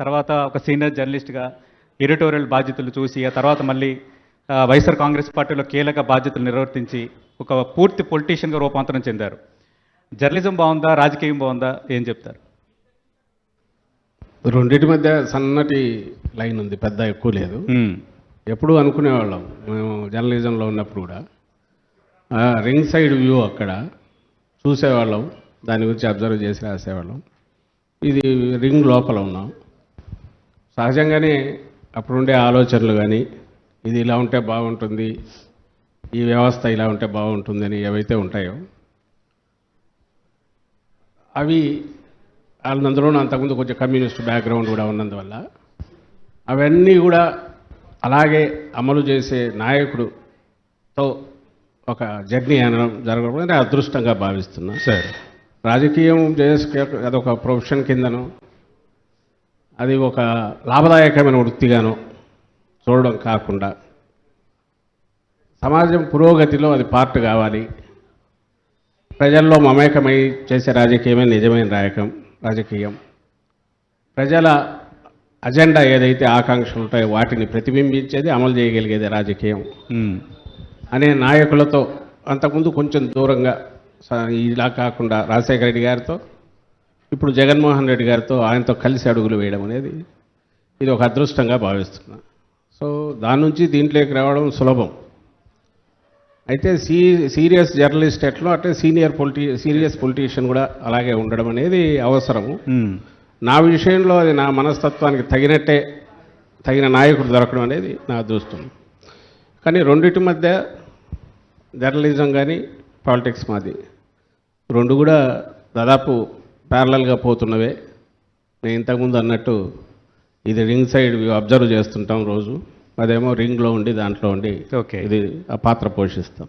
తర్వాత ఒక సీనియర్ జర్నలిస్ట్గా ఎడిటోరియల్ బాధ్యతలు చూసి ఆ తర్వాత మళ్ళీ వైఎస్ఆర్ కాంగ్రెస్ పార్టీలో కీలక బాధ్యతలు నిర్వర్తించి ఒక పూర్తి పొలిటీషియన్గా రూపాంతరం చెందారు. జర్నలిజం బాగుందా, రాజకీయం బాగుందా, ఏం చెప్తారు? రెండింటి మధ్య సన్నటి లైన్ ఉంది, పెద్ద ఎక్కువ లేదు. ఎప్పుడూ అనుకునేవాళ్ళం మేము జర్నలిజంలో ఉన్నప్పుడు కూడా, రింగ్ సైడ్ వ్యూ అక్కడ చూసేవాళ్ళం, దాని గురించి అబ్జర్వ్ చేసి రాసేవాళ్ళం. ఇది రింగ్ లోపల ఉన్నాం. సహజంగానే అప్పుడుండే ఆలోచనలు కానీ, ఇది ఇలా ఉంటే బాగుంటుంది, ఈ వ్యవస్థ ఇలా ఉంటే బాగుంటుందని ఏవైతే ఉంటాయో అవి అందులోనూ అంతకుముందు కొంచెం కమ్యూనిస్ట్ బ్యాక్గ్రౌండ్ కూడా ఉన్నందువల్ల అవన్నీ కూడా అలాగే అమలు చేసే నాయకుడుతో ఒక జర్నీ అనడం జరగడం నేను అదృష్టంగా భావిస్తున్నా. సరే, రాజకీయం చేసే అదొక ప్రొఫెషన్ కిందనో, అది ఒక లాభదాయకమైన వృత్తిగానో చూడడం కాకుండా సమాజం పురోగతిలో అది పార్ట్ కావాలి. ప్రజల్లో మమేకమై చేసే రాజకీయమే నిజమైన రాజకీయం. ప్రజల అజెండా ఏదైతే ఆకాంక్షలు ఉంటాయో వాటిని ప్రతిబింబించేది, అమలు చేయగలిగేది రాజకీయం అనే నాయకులతో అంతకుముందు కొంచెం దూరంగా, ఇలా కాకుండా రాజశేఖర రెడ్డి గారితో, ఇప్పుడు జగన్మోహన్ రెడ్డి గారితో ఆయనతో కలిసి అడుగులు వేయడం అనేది ఇది ఒక అదృష్టంగా భావిస్తున్నా. సో దాని నుంచి దీంట్లోకి రావడం సులభం. అయితే సీరియస్ జర్నలిస్ట్ ఎట్లా అంటే సీరియస్ పొలిటీషియన్ కూడా అలాగే ఉండడం అనేది అవసరము. నా విషయంలో అది నా మనస్తత్వానికి తగిన నాయకుడు దొరకడం అనేది నా అదృష్టం. కానీ రెండింటి మధ్య జర్నలిజం కానీ పాలిటిక్స్ మాది రెండు కూడా దాదాపు ప్యారలల్గా పోతున్నవే. నేను ఇంతకుముందు అన్నట్టు ఇది రింగ్ సైడ్ అబ్జర్వ్ చేస్తుంటాం రోజు, అదేమో రింగ్లో ఉండి దాంట్లో ఉండి ఇది ఆ పాత్ర పోషిస్తాం.